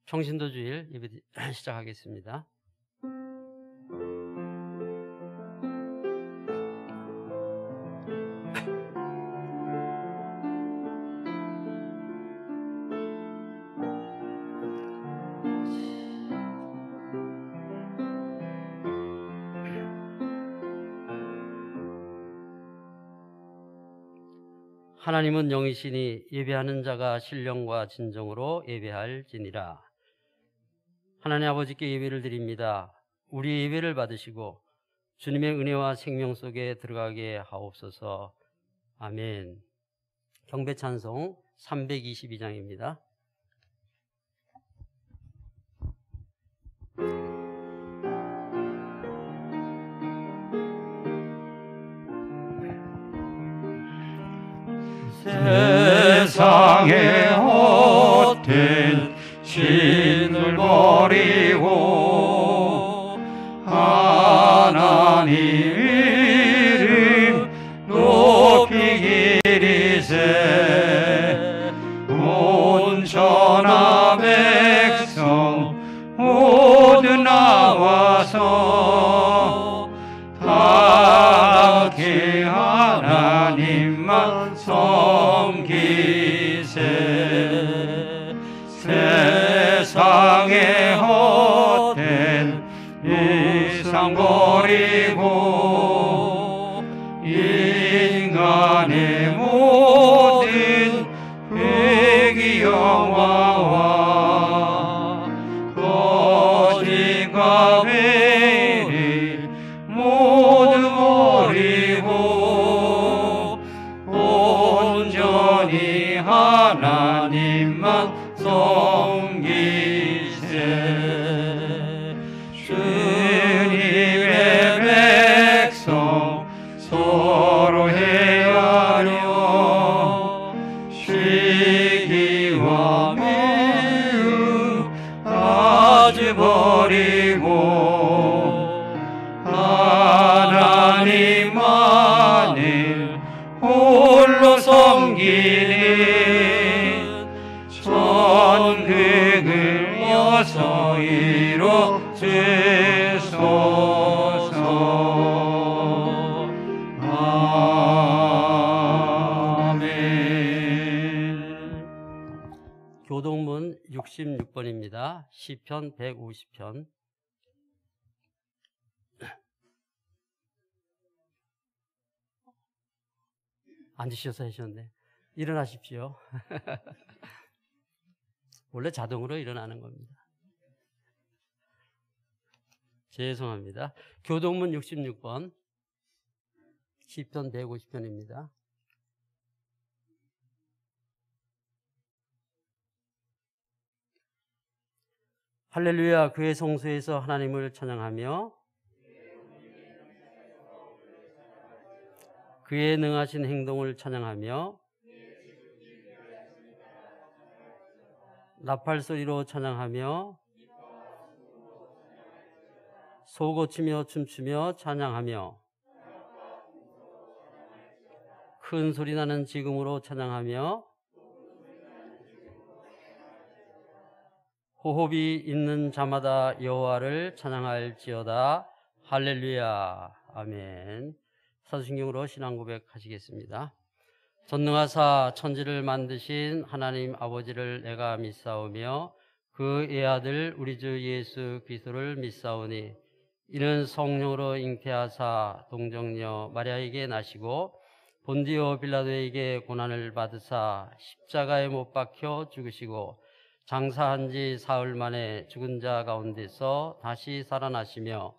평신도주일 예배 시작하겠습니다. 하나님은 영이시니 예배하는 자가 신령과 진정으로 예배할지니라. 하나님 아버지께 예배를 드립니다. 우리 예배를 받으시고 주님의 은혜와 생명 속에 들어가게 하옵소서. 아멘. 경배 찬송 322장입니다. 세상의 헛된 신을 버리고 하나님 이름 높이기리세. 온전한 백성 모두 나와서 다 같이 하나님만 섬기세. 세상의 헛된 이상 버리고 인간의 모든 회기 영화와 거짓과 회를 모두 버리고 온전히 하나님만 섬기세. 주님의 백성 서로 헤아려 시기와 미움 아주 버리고 하나님만을 홀로 섬기는 천국을 어서 이루소서. 아멘. 교동문 66번입니다. 시편 150편. 앉으셔서 하셨네. 일어나십시오. 원래 자동으로 일어나는 겁니다. 죄송합니다. 교동문 66번 시편 150편입니다. 할렐루야. 그의 성소에서 하나님을 찬양하며 그의 능하신 행동을 찬양하며 나팔소리로 찬양하며 소고치며 춤추며 찬양하며 큰 소리 나는 지금으로 찬양하며 호흡이 있는 자마다 여호와를 찬양할지어다. 할렐루야. 아멘. 사도신경으로 신앙 고백하시겠습니다. 전능하사 천지를 만드신 하나님 아버지를 내가 믿사오며 그의 아들 우리 주 예수 그리스도를 믿사오니 이는 성령으로 잉태하사 동정녀 마리아에게 나시고 본디오 빌라도에게 고난을 받으사 십자가에 못 박혀 죽으시고 장사한 지 사흘 만에 죽은 자 가운데서 다시 살아나시며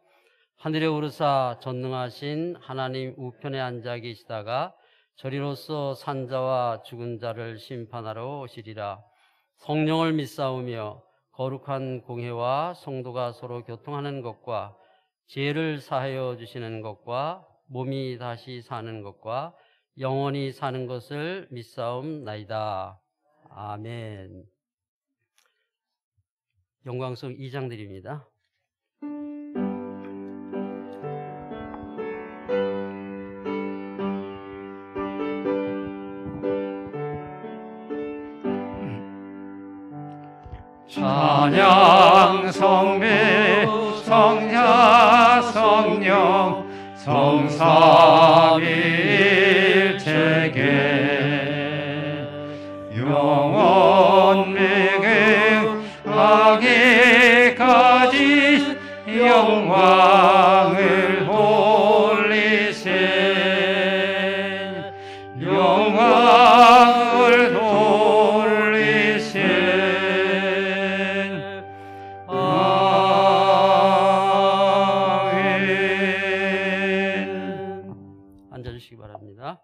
하늘에 오르사 전능하신 하나님 우편에 앉아 계시다가 저리로서 산자와 죽은 자를 심판하러 오시리라. 성령을 믿사오며 거룩한 공회와 성도가 서로 교통하는 것과 죄를 사하여 주시는 것과 몸이 다시 사는 것과 영원히 사는 것을 믿사옵나이다. 아멘. 영광송 2장 드립니다. 찬양 성비 성자 성령 성삼일체계 영원 미금하기까지 영광을 돌리세 영광을 돌리세 아멘. 앉아주시기 바랍니다.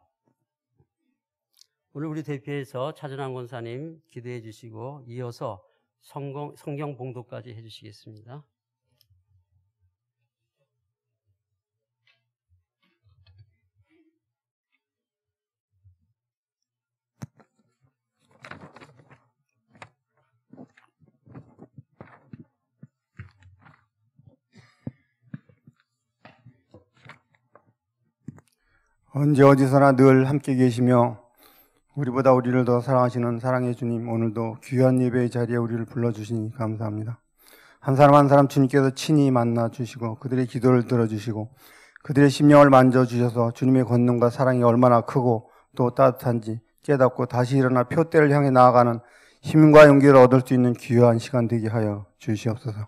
오늘 우리 대표에서 차준환 권사님 기도해 주시고 이어서 성경 봉독까지 해 주시겠습니다. 언제 어디서나 늘 함께 계시며 우리보다 우리를 더 사랑하시는 사랑의 주님, 오늘도 귀한 예배의 자리에 우리를 불러주시니 감사합니다. 한 사람 한 사람 주님께서 친히 만나주시고 그들의 기도를 들어주시고 그들의 심령을 만져주셔서 주님의 권능과 사랑이 얼마나 크고 또 따뜻한지 깨닫고 다시 일어나 표대를 향해 나아가는 힘과 용기를 얻을 수 있는 귀한 시간 되게 하여 주시옵소서.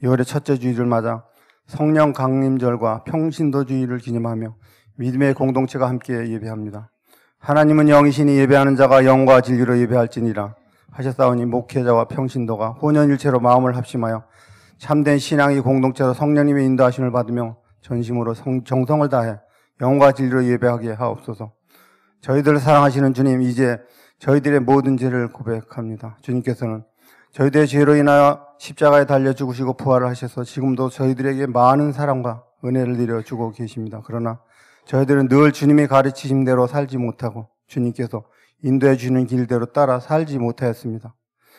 2월의 첫째 주일을 맞아 성령 강림절과 평신도 주일을 기념하며 믿음의 공동체가 함께 예배합니다. 하나님은 영이시니 예배하는 자가 영과 진리로 예배할지니라 하셨사오니 목회자와 평신도가 혼연일체로 마음을 합심하여 참된 신앙의 공동체로 성령님의 인도하심을 받으며 전심으로 정성을 다해 영과 진리로 예배하게 하옵소서. 저희들을 사랑하시는 주님, 이제 저희들의 모든 죄를 고백합니다. 주님께서는 저희들의 죄로 인하여 십자가에 달려 죽으시고 부활을 하셔서 지금도 저희들에게 많은 사랑과 은혜를 내려주고 계십니다. 그러나 저희들은 늘 주님의 가르치심대로 살지 못하고 주님께서 인도해 주는 길대로 따라 살지 못하였습니다.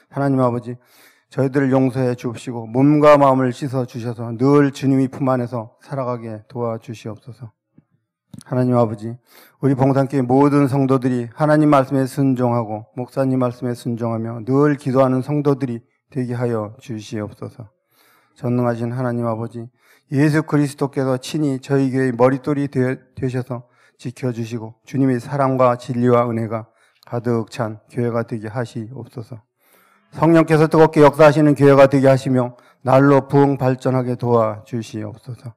하나님 아버지, 저희들을 용서해 주옵시고 몸과 마음을 씻어 주셔서 늘 주님의 품 안에서 살아가게 도와주시옵소서. 하나님 아버지, 우리 봉산교회 모든 성도들이 하나님 말씀에 순종하고 목사님 말씀에 순종하며 늘 기도하는 성도들이 되게 하여 주시옵소서. 전능하신 하나님 아버지, 예수 그리스도께서 친히 저희 교회의 머릿돌이 되셔서 지켜주시고 주님의 사랑과 진리와 은혜가 가득 찬 교회가 되게 하시옵소서. 성령께서 뜨겁게 역사하시는 교회가 되게 하시며 날로 부흥 발전하게 도와주시옵소서.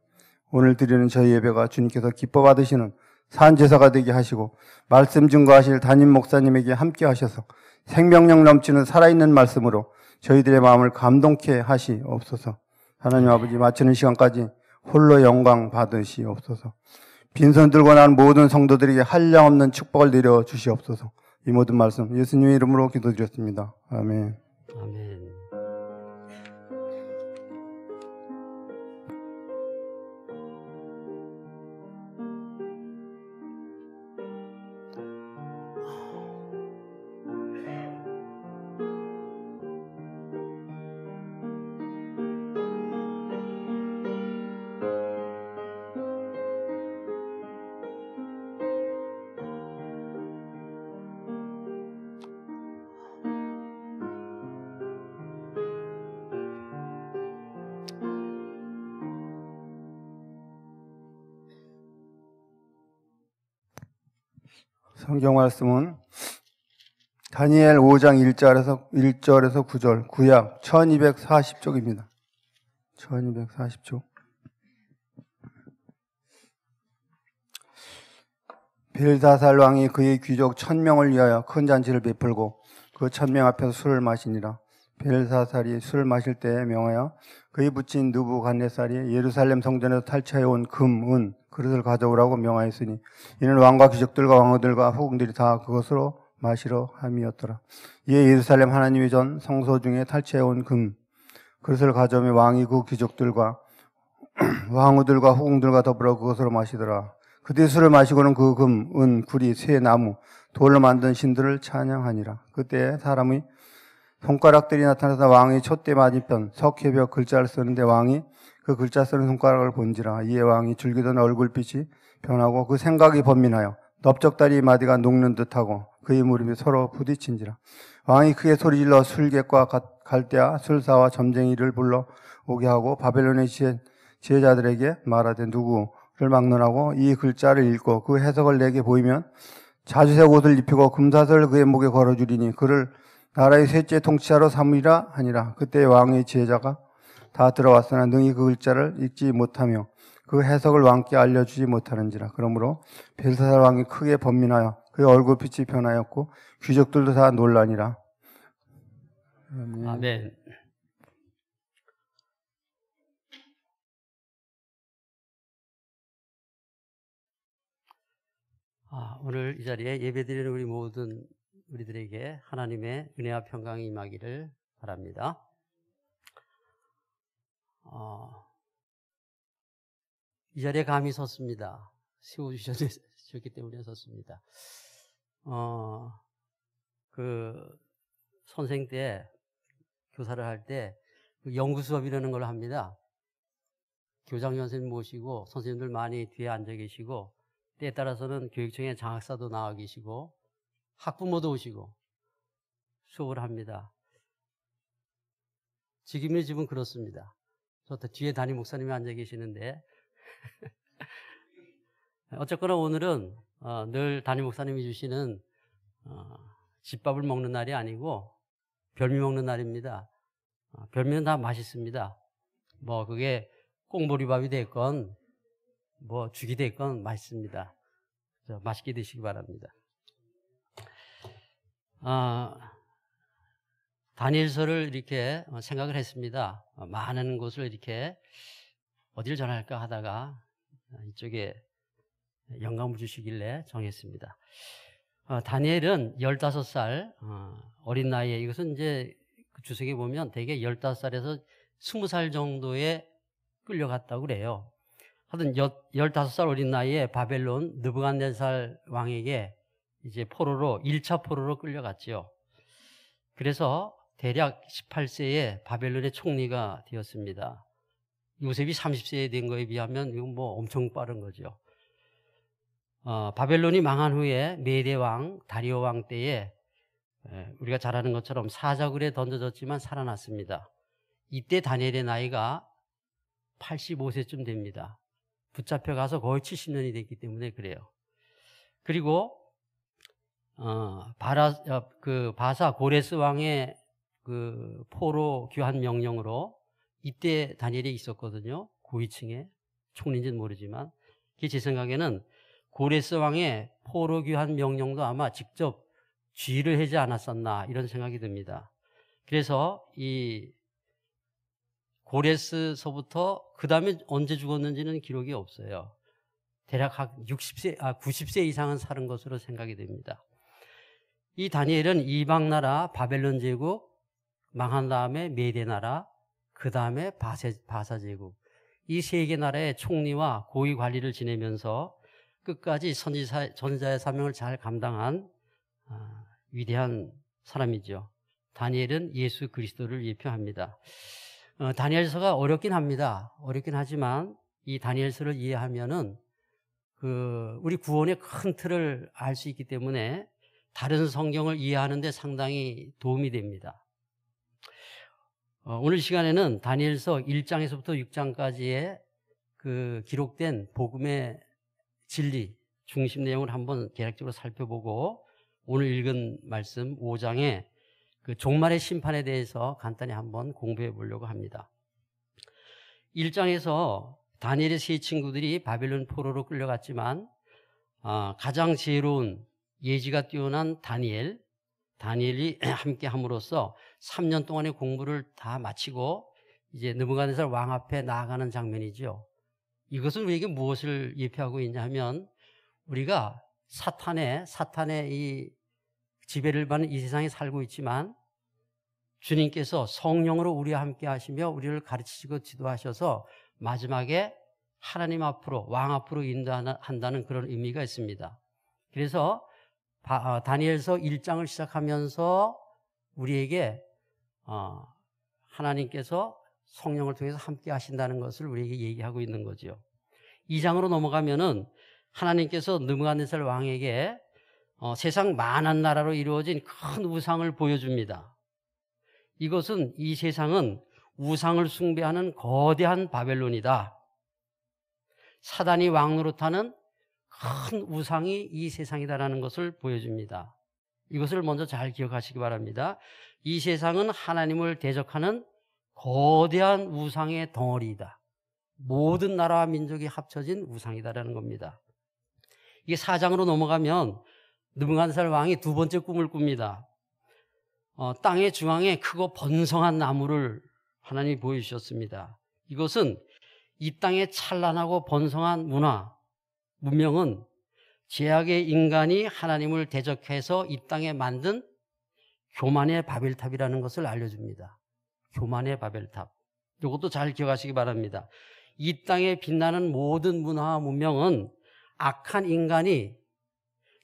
오늘 드리는 저희 예배가 주님께서 기뻐 받으시는 산제사가 되게 하시고 말씀 증거하실 담임 목사님에게 함께 하셔서 생명력 넘치는 살아있는 말씀으로 저희들의 마음을 감동케 하시옵소서. 하나님 아버지, 마치는 시간까지 홀로 영광 받으시옵소서. 빈손 들고 난 모든 성도들에게 한량없는 축복을 내려 주시옵소서. 이 모든 말씀 예수님의 이름으로 기도드렸습니다. 아멘. 아멘. 성경 말씀은 다니엘 5장 1절에서 9절, 구약 1240쪽입니다. 1240쪽. 벨사살 왕이 그의 귀족 1000명을 위하여 큰 잔치를 베풀고 그 1000명 앞에서 술을 마시니라. 벨사살이 술을 마실 때에 명하여 그의 부친 느부갓네살이 예루살렘 성전에서 탈취해온 금, 은, 그릇을 가져오라고 명하였으니 이는 왕과 귀족들과 왕후들과 후궁들이 다 그것으로 마시러 함이었더라. 이에 예루살렘 하나님의 전 성소 중에 탈취해온 금, 그릇을 가져오며 왕이 그 귀족들과 왕후들과 후궁들과 더불어 그것으로 마시더라. 그들이 술을 마시고는 그 금, 은, 구리, 쇠, 나무, 돌로 만든 신들을 찬양하니라. 그때 사람의 손가락들이 나타나서 왕의 촛대 맞은편 석회벽 글자를 쓰는데 왕이 그 글자 쓰는 손가락을 본지라. 이에 왕이 줄기던 얼굴빛이 변하고 그 생각이 번민하여 넓적다리 마디가 녹는 듯하고 그의 무릎이 서로 부딪힌지라. 왕이 크게 소리질러 술객과 갈대아 술사와 점쟁이를 불러 오게 하고 바벨론의 지혜자들에게 말하되 누구를 막론하고 이 글자를 읽고 그 해석을 내게 보이면 자주색 옷을 입히고 금사슬을 그의 목에 걸어주리니 그를 나라의 셋째 통치자로 삼으리라 하니라. 그때 왕의 지혜자가 다 들어왔으나 능히 그 글자를 읽지 못하며 그 해석을 왕께 알려주지 못하는지라. 그러므로 벨사살 왕이 크게 번민하여 그의 얼굴빛이 변하였고 귀족들도 다 놀라니라. 아멘. 오늘 이 자리에 예배드리는 우리 모든 우리들에게 하나님의 은혜와 평강이 임하기를 바랍니다. 이 자리에 감히 섰습니다. 세워주셨기 때문에 섰습니다. 선생 때, 교사를 할 때, 연구 수업이라는 걸 합니다. 교장 선생님 모시고, 선생님들 많이 뒤에 앉아 계시고, 때에 따라서는 교육청에 장학사도 나와 계시고, 학부모도 오시고, 수업을 합니다. 지금의 집은 그렇습니다. 저 뒤에 담임 목사님이 앉아 계시는데, 어쨌거나 오늘은 늘 담임 목사님이 주시는 집밥을 먹는 날이 아니고 별미 먹는 날입니다. 별미는 다 맛있습니다. 뭐 그게 꽁보리밥이 됐건 뭐 죽이 됐건 맛있습니다. 맛있게 드시기 바랍니다. 다니엘서를 이렇게 생각을 했습니다. 많은 곳을 이렇게 어디를 전할까 하다가 이쪽에 영감을 주시길래 정했습니다. 다니엘은 15살 어린 나이에, 이것은 이제 그 주석에 보면 대개 15살에서 20살 정도에 끌려갔다고 그래요. 하여튼 15살 어린 나이에 바벨론 느부갓네살 왕에게 이제 1차 포로로 끌려갔죠. 그래서 대략 18세에 바벨론의 총리가 되었습니다. 요셉이 30세에 된 거에 비하면 이건 뭐 엄청 빠른 거죠. 바벨론이 망한 후에 메대 왕, 다리오 왕 때에 우리가 잘 아는 것처럼 사자굴에 던져졌지만 살아났습니다. 이때 다니엘의 나이가 85세쯤 됩니다. 붙잡혀가서 거의 70년이 됐기 때문에 그래요. 그리고 바사 고레스 왕의 그 포로 귀환 명령으로 이때 다니엘이 있었거든요. 고위층에 총리인지는 모르지만, 그게 제 생각에는 고레스 왕의 포로 귀환 명령도 아마 직접 지휘를 하지 않았었나 이런 생각이 듭니다. 그래서 이 고레스서부터 그 다음에 언제 죽었는지는 기록이 없어요. 대략 90세 이상은 사는 것으로 생각이 됩니다. 이 다니엘은 이방 나라 바벨론 제국 망한 다음에 메대 나라, 그 다음에 바사 제국, 이 세 개 나라의 총리와 고위 관리를 지내면서 끝까지 전자의 사명을 잘 감당한 위대한 사람이죠. 다니엘은 예수 그리스도를 예표합니다. 다니엘서가 어렵긴 합니다. 어렵긴 하지만 이 다니엘서를 이해하면은 우리 구원의 큰 틀을 알 수 있기 때문에 다른 성경을 이해하는 데 상당히 도움이 됩니다. 오늘 시간에는 다니엘서 1장에서부터 6장까지의 그 기록된 복음의 진리, 중심 내용을 한번 개략적으로 살펴보고, 오늘 읽은 말씀 5장의 그 종말의 심판에 대해서 간단히 한번 공부해 보려고 합니다. 1장에서 다니엘의 세 친구들이 바벨론 포로로 끌려갔지만 가장 지혜로운 예지가 뛰어난 다니엘이 함께 함으로써 3년 동안의 공부를 다 마치고 이제 느부갓네살 왕 앞에 나아가는 장면이죠. 이것은 우리에게 무엇을 예표하고 있냐 하면, 우리가 사탄의 이 지배를 받는 이 세상에 살고 있지만 주님께서 성령으로 우리와 함께 하시며 우리를 가르치시고 지도하셔서 마지막에 하나님 앞으로, 왕 앞으로 인도한다는 그런 의미가 있습니다. 그래서 다니엘서 1장을 시작하면서 우리에게 하나님께서 성령을 통해서 함께 하신다는 것을 우리에게 얘기하고 있는 거죠. 2장으로 넘어가면은 하나님께서 느부갓네살 왕에게 세상 만한 나라로 이루어진 큰 우상을 보여줍니다. 이것은 이 세상은 우상을 숭배하는 거대한 바벨론이다. 사단이 왕노릇하는 큰 우상이 이 세상이다라는 것을 보여줍니다. 이것을 먼저 잘 기억하시기 바랍니다. 이 세상은 하나님을 대적하는 거대한 우상의 덩어리이다. 모든 나라와 민족이 합쳐진 우상이다라는 겁니다. 이게 4장으로 넘어가면 느부갓네살 왕이 두 번째 꿈을 꿉니다. 땅의 중앙에 크고 번성한 나무를 하나님이 보여주셨습니다. 이것은 이 땅에 찬란하고 번성한 문명은 죄악의 인간이 하나님을 대적해서 이 땅에 만든 교만의 바벨탑이라는 것을 알려줍니다. 교만의 바벨탑. 이것도 잘 기억하시기 바랍니다. 이 땅에 빛나는 모든 문화와 문명은 악한 인간이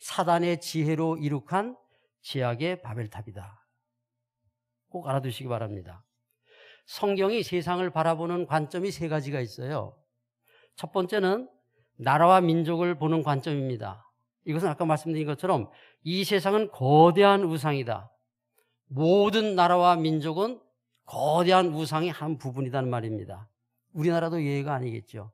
사단의 지혜로 이룩한 죄악의 바벨탑이다. 꼭 알아두시기 바랍니다. 성경이 세상을 바라보는 관점이 세 가지가 있어요. 첫 번째는 나라와 민족을 보는 관점입니다. 이것은 아까 말씀드린 것처럼 이 세상은 거대한 우상이다. 모든 나라와 민족은 거대한 우상의 한 부분이라는 말입니다. 우리나라도 예외가 아니겠죠.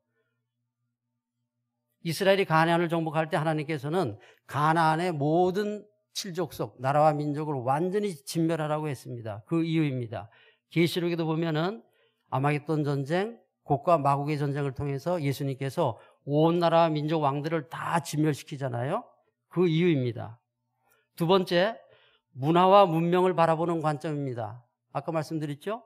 이스라엘이 가나안을 정복할 때 하나님께서는 가나안의 모든 칠족속 나라와 민족을 완전히 진멸하라고 했습니다. 그 이유입니다. 계시록에도 보면은 아마겟돈 전쟁, 곡과 마곡의 전쟁을 통해서 예수님께서 온 나라와 민족 왕들을 다 진멸시키잖아요. 그 이유입니다. 두 번째, 문화와 문명을 바라보는 관점입니다. 아까 말씀드렸죠?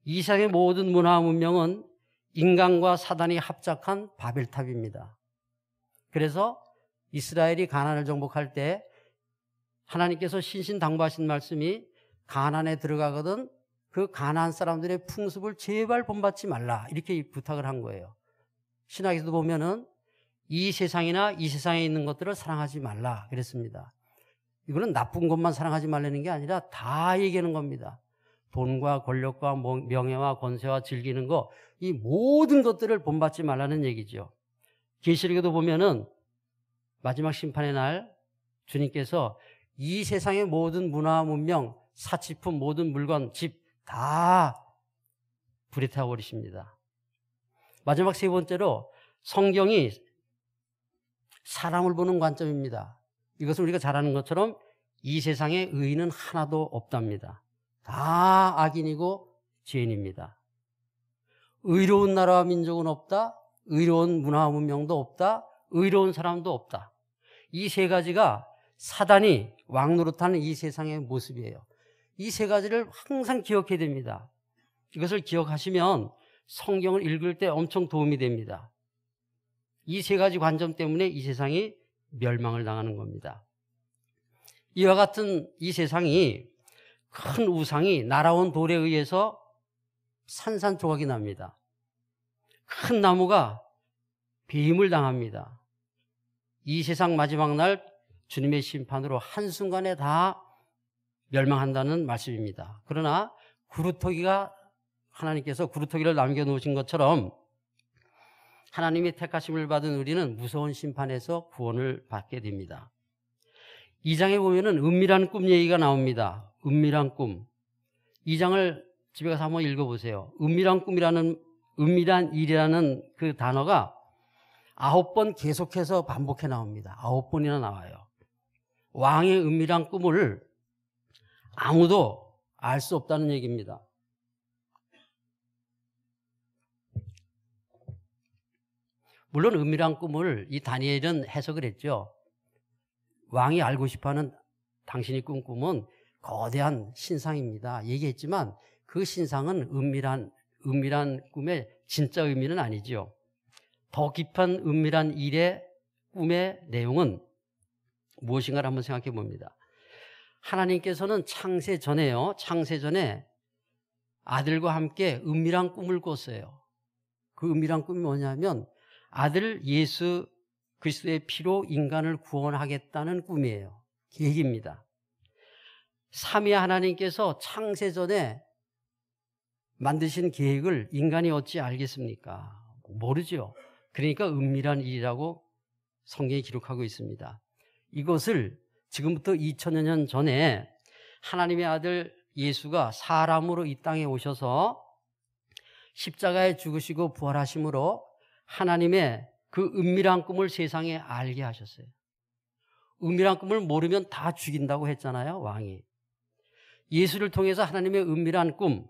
이 세상의 모든 문화와 문명은 인간과 사단이 합작한 바벨탑입니다. 그래서 이스라엘이 가나안을 정복할 때 하나님께서 신신당부하신 말씀이 가나안에 들어가거든 그 가나안 사람들의 풍습을 제발 본받지 말라 이렇게 부탁을 한 거예요. 신학에서도 보면은 이 세상이나 이 세상에 있는 것들을 사랑하지 말라 그랬습니다. 이거는 나쁜 것만 사랑하지 말라는 게 아니라 다 얘기하는 겁니다. 돈과 권력과 명예와 권세와 즐기는 거, 이 모든 것들을 본받지 말라는 얘기죠. 계시록에도 보면은 마지막 심판의 날 주님께서 이 세상의 모든 문화, 문명, 사치품, 모든 물건, 집 다 불에 태워버리십니다. 마지막 세 번째로 성경이 사람을 보는 관점입니다. 이것은 우리가 잘 아는 것처럼 이 세상에 의인은 하나도 없답니다. 다 악인이고 죄인입니다. 의로운 나라와 민족은 없다. 의로운 문화와 문명도 없다. 의로운 사람도 없다. 이 세 가지가 사단이 왕노릇하는 이 세상의 모습이에요. 이 세 가지를 항상 기억해야 됩니다. 이것을 기억하시면 성경을 읽을 때 엄청 도움이 됩니다. 이 세 가지 관점 때문에 이 세상이 멸망을 당하는 겁니다. 이와 같은 이 세상이 큰 우상이 날아온 돌에 의해서 산산조각이 납니다. 큰 나무가 배임을 당합니다. 이 세상 마지막 날 주님의 심판으로 한순간에 다 멸망한다는 말씀입니다. 그러나 구루터기가 하나님께서 구루터기를 남겨놓으신 것처럼 하나님의 택하심을 받은 우리는 무서운 심판에서 구원을 받게 됩니다. 2장에 보면은 은밀한 꿈 얘기가 나옵니다. 은밀한 꿈. 2장을 집에 가서 한번 읽어보세요. 은밀한 일이라는 그 단어가 9번 계속해서 반복해 나옵니다. 9번이나 나와요. 왕의 은밀한 꿈을 아무도 알 수 없다는 얘기입니다. 물론 은밀한 꿈을 이 다니엘은 해석을 했죠. 왕이 알고 싶어하는 당신이 꾼 꿈은 거대한 신상입니다. 얘기했지만 그 신상은 은밀한 꿈의 진짜 의미는 아니죠. 더 깊은 은밀한 일의 꿈의 내용은 무엇인가를 한번 생각해 봅니다. 하나님께서는 창세 전에 아들과 함께 은밀한 꿈을 꿨어요. 그 은밀한 꿈이 뭐냐면 아들 예수 그리스도의 피로 인간을 구원하겠다는 꿈이에요. 계획입니다. 삼위 하나님께서 창세 전에 만드신 계획을 인간이 어찌 알겠습니까? 모르죠. 그러니까 은밀한 일이라고 성경이 기록하고 있습니다. 이것을 지금부터 2000여 년 전에 하나님의 아들 예수가 사람으로 이 땅에 오셔서 십자가에 죽으시고 부활하심으로 하나님의 그 은밀한 꿈을 세상에 알게 하셨어요. 은밀한 꿈을 모르면 다 죽인다고 했잖아요, 왕이. 예수를 통해서 하나님의 은밀한 꿈,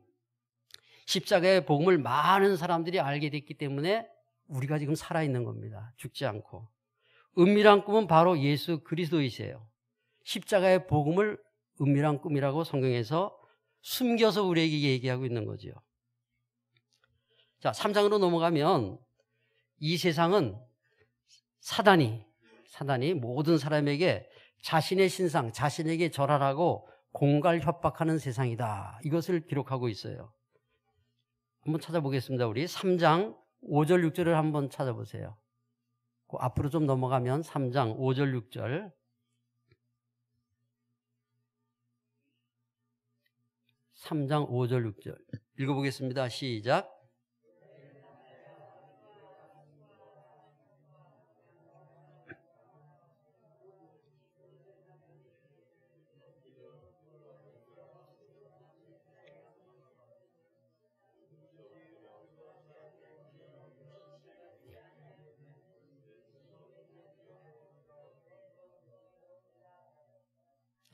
십자가의 복음을 많은 사람들이 알게 됐기 때문에 우리가 지금 살아있는 겁니다. 죽지 않고. 은밀한 꿈은 바로 예수 그리스도이세요. 십자가의 복음을 은밀한 꿈이라고 성경에서 숨겨서 우리에게 얘기하고 있는 거죠. 자, 3장으로 넘어가면 이 세상은 사단이 모든 사람에게 자신의 신상, 자신에게 절하라고 공갈 협박하는 세상이다. 이것을 기록하고 있어요. 한번 찾아보겠습니다. 우리 3장 5절 6절을 한번 찾아보세요. 그 앞으로 좀 넘어가면 3장 5절 6절 3장 5절 6절 읽어보겠습니다. 시작.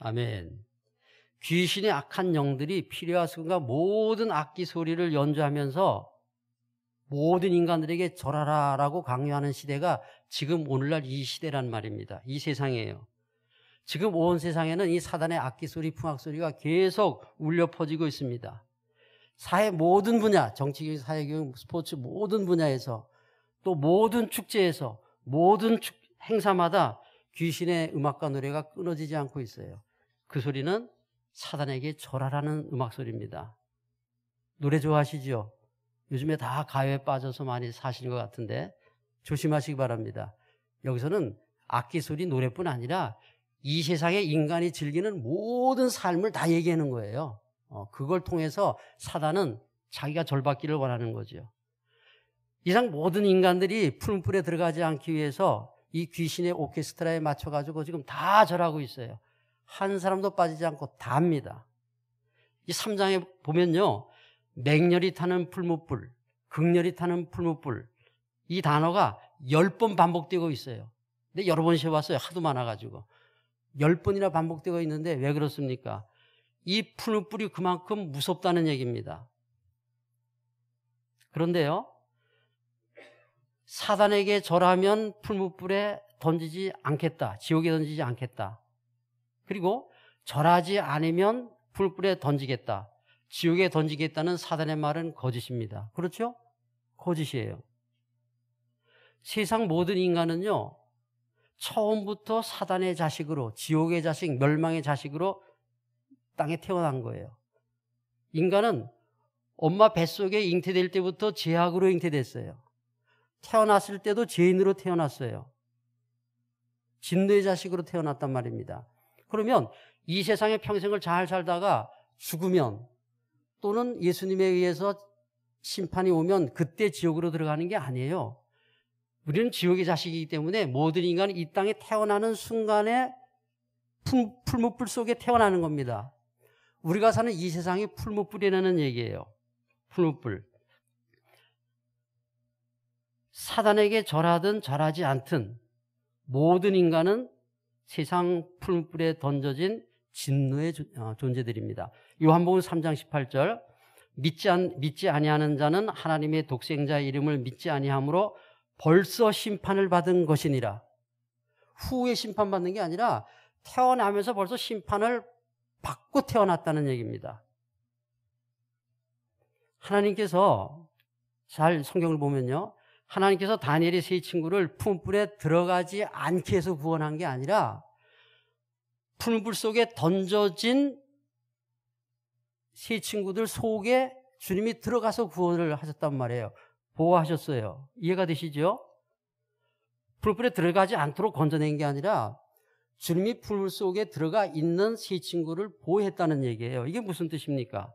아멘. 귀신의 악한 영들이 필요한 순간 모든 악기 소리를 연주하면서 모든 인간들에게 절하라라고 강요하는 시대가 지금 오늘날 이 시대란 말입니다. 이 세상이에요. 지금 온 세상에는 이 사단의 악기 소리, 풍악 소리가 계속 울려 퍼지고 있습니다. 사회 모든 분야, 정치교육, 사회교육, 스포츠 모든 분야에서 또 모든 축제에서 모든 행사마다 귀신의 음악과 노래가 끊어지지 않고 있어요. 그 소리는 사단에게 절하라는 음악 소리입니다. 노래 좋아하시죠? 요즘에 다 가요에 빠져서 많이 사시는 것 같은데 조심하시기 바랍니다. 여기서는 악기 소리, 노래뿐 아니라 이 세상에 인간이 즐기는 모든 삶을 다 얘기하는 거예요. 그걸 통해서 사단은 자기가 절받기를 원하는 거죠. 이상 모든 인간들이 푸른불에 들어가지 않기 위해서 이 귀신의 오케스트라에 맞춰가지고 지금 다 절하고 있어요. 한 사람도 빠지지 않고 다 합니다. 이 3장에 보면요, 맹렬히 타는 풀무불, 극렬히 타는 풀무불, 이 단어가 10번 반복되고 있어요. 근데 여러 번 쉬어봤어요. 하도 많아가지고 10번이나 반복되고 있는데 왜 그렇습니까? 이 풀무불이 그만큼 무섭다는 얘기입니다. 그런데요, 사단에게 절하면 풀무불에 던지지 않겠다, 지옥에 던지지 않겠다. 그리고 절하지 않으면 풀불에 던지겠다, 지옥에 던지겠다는 사단의 말은 거짓입니다. 그렇죠? 거짓이에요. 세상 모든 인간은요, 처음부터 사단의 자식으로, 지옥의 자식, 멸망의 자식으로 땅에 태어난 거예요. 인간은 엄마 뱃속에 잉태될 때부터 죄악으로 잉태됐어요. 태어났을 때도 죄인으로 태어났어요. 진노의 자식으로 태어났단 말입니다. 그러면 이 세상의 평생을 잘 살다가 죽으면 또는 예수님에 의해서 심판이 오면 그때 지옥으로 들어가는 게 아니에요. 우리는 지옥의 자식이기 때문에 모든 인간은 이 땅에 태어나는 순간에 풀무불 속에 태어나는 겁니다. 우리가 사는 이 세상이 풀무불이라는 얘기예요. 풀무불. 사단에게 절하든 절하지 않든 모든 인간은 세상 풀무불에 던져진 진노의 존재들입니다. 요한복음 3장 18절 믿지 아니하는 자는 하나님의 독생자의 이름을 믿지 아니하므로 벌써 심판을 받은 것이니라. 후에 심판받는 게 아니라 태어나면서 벌써 심판을 받고 태어났다는 얘기입니다. 하나님께서 잘 성경을 보면요, 하나님께서 다니엘의 세 친구를 풀무불에 들어가지 않게 해서 구원한 게 아니라 풀무불 속에 던져진 세 친구들 속에 주님이 들어가서 구원을 하셨단 말이에요. 보호하셨어요. 이해가 되시죠? 풀무불에 들어가지 않도록 건져낸 게 아니라 주님이 풀무불 속에 들어가 있는 세 친구를 보호했다는 얘기예요. 이게 무슨 뜻입니까?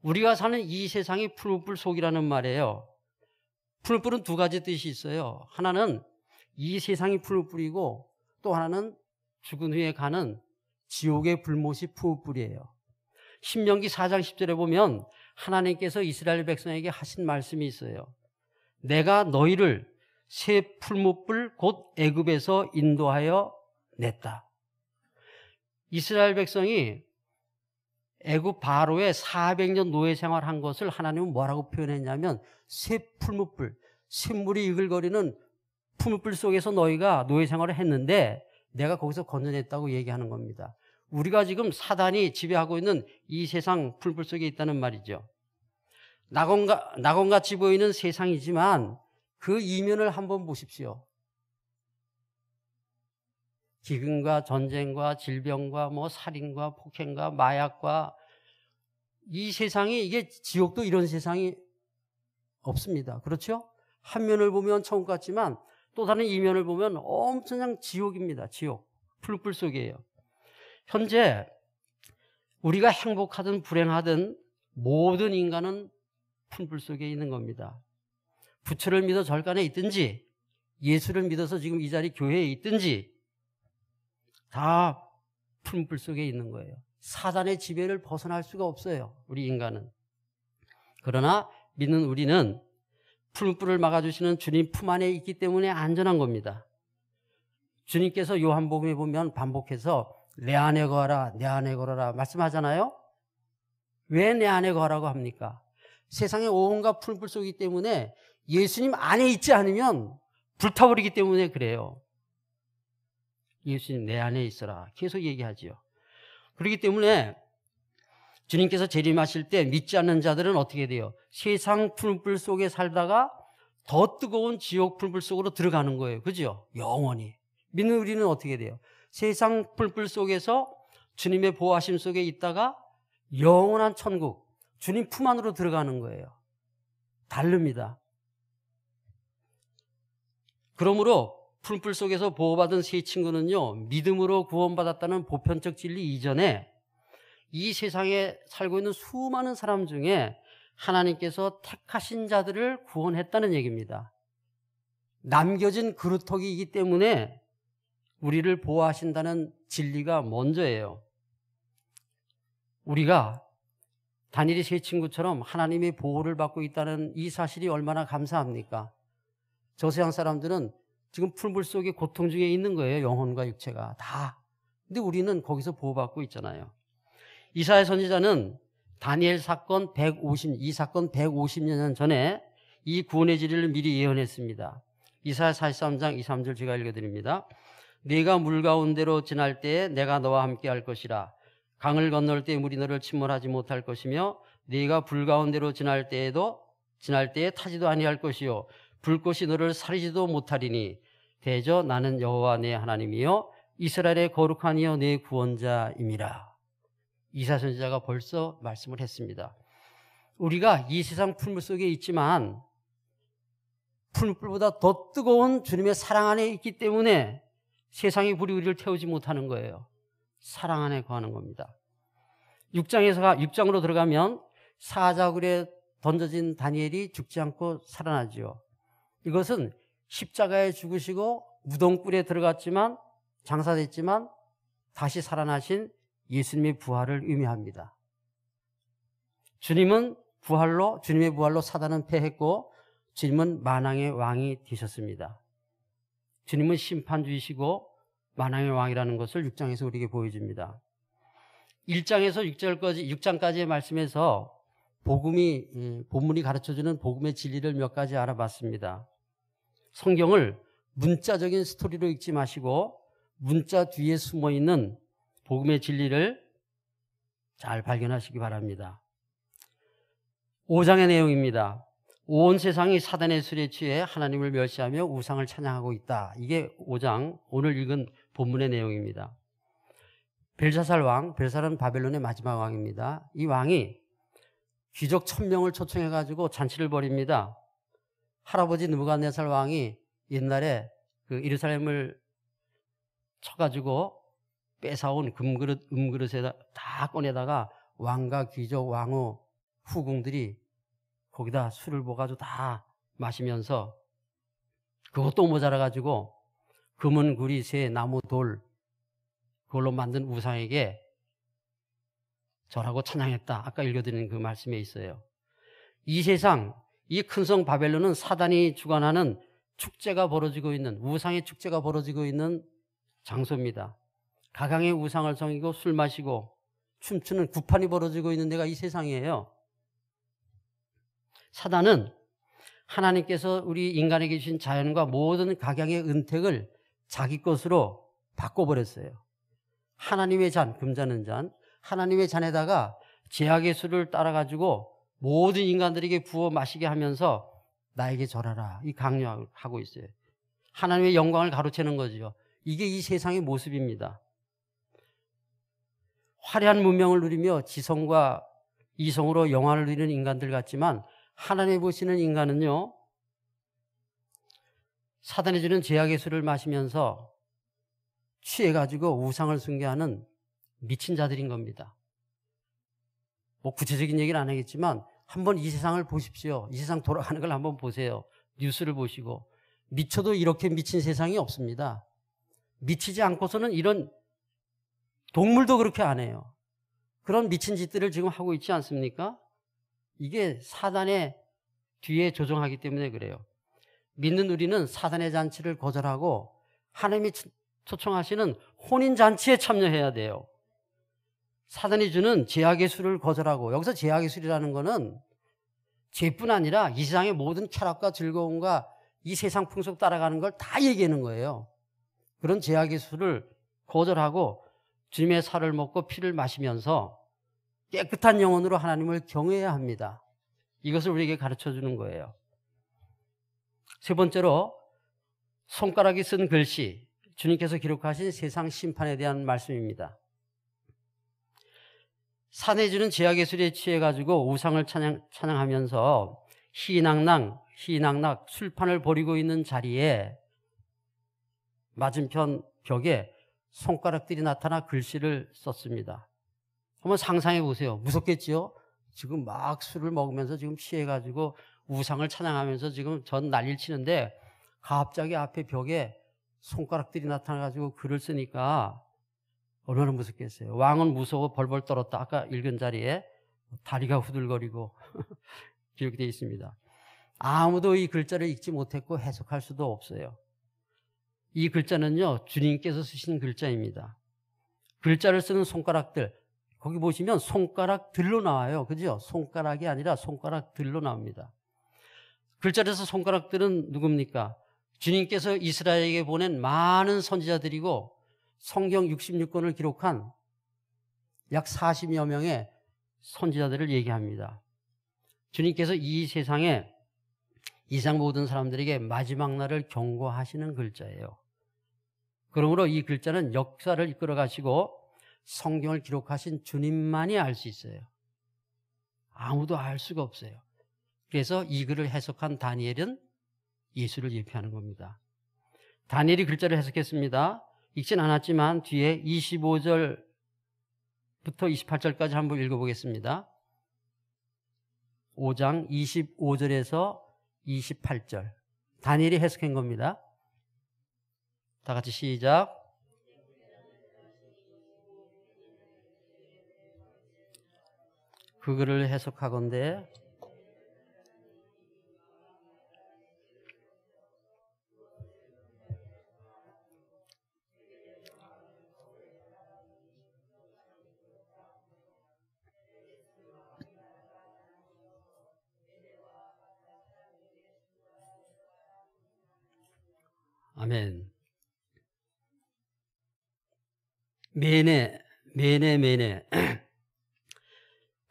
우리가 사는 이 세상이 풀무불 속이라는 말이에요. 풀무불은 두 가지 뜻이 있어요. 하나는 이 세상이 풀무불이고 또 하나는 죽은 후에 가는 지옥의 불못이 풀무불이에요. 신명기 4장 10절에 보면 하나님께서 이스라엘 백성에게 하신 말씀이 있어요. 내가 너희를 새 풀무불 곧 애굽에서 인도하여 냈다. 이스라엘 백성이 애굽 바로의 400년 노예 생활한 것을 하나님은 뭐라고 표현했냐면 새 풀무불, 샘물이 이글거리는 풀무불 속에서 너희가 노예 생활을 했는데 내가 거기서 건져냈다고 얘기하는 겁니다. 우리가 지금 사단이 지배하고 있는 이 세상 풀무불 속에 있다는 말이죠. 낙원같이 보이는 세상이지만 그 이면을 한번 보십시오. 기근과 전쟁과 질병과 살인과 폭행과 마약과 이 세상이 이게 지옥도 이런 세상이 없습니다. 그렇죠? 한 면을 보면 천국 같지만 또 다른 이면을 보면 엄청난 지옥입니다. 지옥. 풀불 속이에요. 현재 우리가 행복하든 불행하든 모든 인간은 풀불 속에 있는 겁니다. 부처를 믿어 절간에 있든지 예수를 믿어서 지금 이 자리 교회에 있든지 다 풀무불 속에 있는 거예요. 사단의 지배를 벗어날 수가 없어요. 우리 인간은. 그러나 믿는 우리는 풀무불을 막아주시는 주님 품 안에 있기 때문에 안전한 겁니다. 주님께서 요한복음에 보면 반복해서 내 안에 거하라, 내 안에 걸어라 말씀하잖아요. 왜 내 안에 거하라고 합니까? 세상에 온갖 풀무불 속이기 때문에 예수님 안에 있지 않으면 불타버리기 때문에 그래요. 예수님 내 안에 있어라 계속 얘기하지요. 그렇기 때문에 주님께서 재림하실 때 믿지 않는 자들은 어떻게 돼요? 세상 풀무불 속에 살다가 더 뜨거운 지옥 풀무불 속으로 들어가는 거예요. 그죠? 영원히. 믿는 우리는 어떻게 돼요? 세상 풀무불 속에서 주님의 보호하심 속에 있다가 영원한 천국, 주님 품 안으로 들어가는 거예요. 다릅니다. 그러므로 풀무불 속에서 보호받은 세 친구는요, 믿음으로 구원받았다는 보편적 진리 이전에 이 세상에 살고 있는 수많은 사람 중에 하나님께서 택하신 자들을 구원했다는 얘기입니다. 남겨진 그루터기이기 때문에 우리를 보호하신다는 진리가 먼저예요. 우리가 다니엘의 세 친구처럼 하나님의 보호를 받고 있다는 이 사실이 얼마나 감사합니까? 저 세상 사람들은 지금 풀물 속에 고통 중에 있는 거예요. 영혼과 육체가 다. 근데 우리는 거기서 보호받고 있잖아요. 이사야 선지자는 다니엘 사건 이 사건 150년 전에 이 구원의 진리를 미리 예언했습니다. 이사야 43장 2, 3절 제가 읽어드립니다. 네가 물 가운데로 지날 때에 내가 너와 함께 할 것이라. 강을 건널 때 물이 너를 침몰하지 못할 것이며 네가 불 가운데로 지날 때에 타지도 아니할 것이요 불꽃이 너를 사리지도 못하리니 대저 나는 여호와 내 하나님이요 이스라엘의 거룩한 이여 내 구원자임이라. 이사야 선지자가 벌써 말씀을 했습니다. 우리가 이 세상 풀물 속에 있지만 풀물보다 더 뜨거운 주님의 사랑 안에 있기 때문에 세상의 불이 우리를 태우지 못하는 거예요. 사랑 안에 거하는 겁니다. 6장으로 들어가면 사자굴에 던져진 다니엘이 죽지 않고 살아나죠. 이것은 십자가에 죽으시고 무덤굴에 들어갔지만 장사됐지만 다시 살아나신 예수님의 부활을 의미합니다. 주님의 부활로 사단은 패했고 주님은 만왕의 왕이 되셨습니다. 주님은 심판주이시고 만왕의 왕이라는 것을 6장에서 우리에게 보여줍니다. 1장에서 6장까지의 말씀에서 본문이 가르쳐주는 복음의 진리를 몇 가지 알아봤습니다. 성경을 문자적인 스토리로 읽지 마시고 문자 뒤에 숨어있는 복음의 진리를 잘 발견하시기 바랍니다. 5장의 내용입니다. 온 세상이 사단의 술에 취해 하나님을 멸시하며 우상을 찬양하고 있다. 이게 5장 오늘 읽은 본문의 내용입니다. 벨사살 왕, 벨사살은 바벨론의 마지막 왕입니다. 이 왕이 귀족 1000명을 초청해가지고 잔치를 벌입니다. 할아버지 느부갓네살 왕이 옛날에 그 예루살렘을 쳐가지고 뺏어온 음그릇에 다 꺼내다가 왕과 귀족, 왕후, 후궁들이 거기다 술을 부어가지고 다 마시면서 그것도 모자라가지고 금은 구리, 새, 나무, 돌 그걸로 만든 우상에게 절하고 찬양했다. 아까 읽어드린 그 말씀에 있어요. 이 세상, 이 큰 성 바벨론은 사단이 주관하는 축제가 벌어지고 있는, 우상의 축제가 벌어지고 있는 장소입니다. 가강의 우상을 섬기고 술 마시고 춤추는 구판이 벌어지고 있는 데가 이 세상이에요. 사단은 하나님께서 우리 인간에게 주신 자연과 모든 각양의 은택을 자기 것으로 바꿔버렸어요. 하나님의 잔, 금자는 잔, 하나님의 잔에다가 제약의 술을 따라가지고 모든 인간들에게 부어 마시게 하면서 나에게 절하라, 이 강요하고 있어요. 하나님의 영광을 가로채는 거죠. 이게 이 세상의 모습입니다. 화려한 문명을 누리며 지성과 이성으로 영화를 누리는 인간들 같지만 하나님 보시는 인간은요, 사단이 주는 제약의 술을 마시면서 취해가지고 우상을 숭배하는 미친 자들인 겁니다. 뭐 구체적인 얘기는 안 하겠지만 한번 이 세상을 보십시오. 이 세상 돌아가는 걸 한번 보세요. 뉴스를 보시고. 미쳐도 이렇게 미친 세상이 없습니다. 미치지 않고서는 이런, 동물도 그렇게 안 해요. 그런 미친 짓들을 지금 하고 있지 않습니까? 이게 사단의 뒤에 조종하기 때문에 그래요. 믿는 우리는 사단의 잔치를 거절하고 하나님이 초청하시는 혼인잔치에 참여해야 돼요. 사단이 주는 제약의 술을 거절하고, 여기서 제약의 술이라는 거는 죄뿐 아니라 이 세상의 모든 쾌락과 즐거움과 이 세상 풍속 따라가는 걸 다 얘기하는 거예요. 그런 제약의 술을 거절하고 주님의 살을 먹고 피를 마시면서 깨끗한 영혼으로 하나님을 경외해야 합니다. 이것을 우리에게 가르쳐 주는 거예요. 세 번째로 손가락이 쓴 글씨, 주님께서 기록하신 세상 심판에 대한 말씀입니다. 산에 주는 제약의 술에 취해가지고 우상을 찬양하면서 희낙낙 술판을 벌이고 있는 자리에 맞은편 벽에 손가락들이 나타나 글씨를 썼습니다. 한번 상상해 보세요. 무섭겠지요? 지금 막 술을 먹으면서 지금 취해가지고 우상을 찬양하면서 지금 전 난리를 치는데 갑자기 앞에 벽에 손가락들이 나타나가지고 글을 쓰니까 얼마나 무섭겠어요. 왕은 무서워 벌벌 떨었다. 아까 읽은 자리에 다리가 후들거리고 기록되어 있습니다. 아무도 이 글자를 읽지 못했고 해석할 수도 없어요. 이 글자는요, 주님께서 쓰신 글자입니다. 글자를 쓰는 손가락들, 거기 보시면 손가락들로 나와요. 그죠? 손가락이 아니라 손가락들로 나옵니다. 글자를 써서 손가락들은 누굽니까? 주님께서 이스라엘에게 보낸 많은 선지자들이고 성경 66권을 기록한 약 40여 명의 선지자들을 얘기합니다. 주님께서 이 세상에 이상 모든 사람들에게 마지막 날을 경고하시는 글자예요. 그러므로 이 글자는 역사를 이끌어 가시고 성경을 기록하신 주님만이 알 수 있어요. 아무도 알 수가 없어요. 그래서 이 글을 해석한 다니엘은 예수를 예표하는 겁니다. 다니엘이 글자를 해석했습니다. 읽진 않았지만 뒤에 25절부터 28절까지 한번 읽어보겠습니다. 5장 25절에서 28절. 다니엘이 해석한 겁니다. 다 같이 시작. 그 글을 해석하건대 아멘. 메네.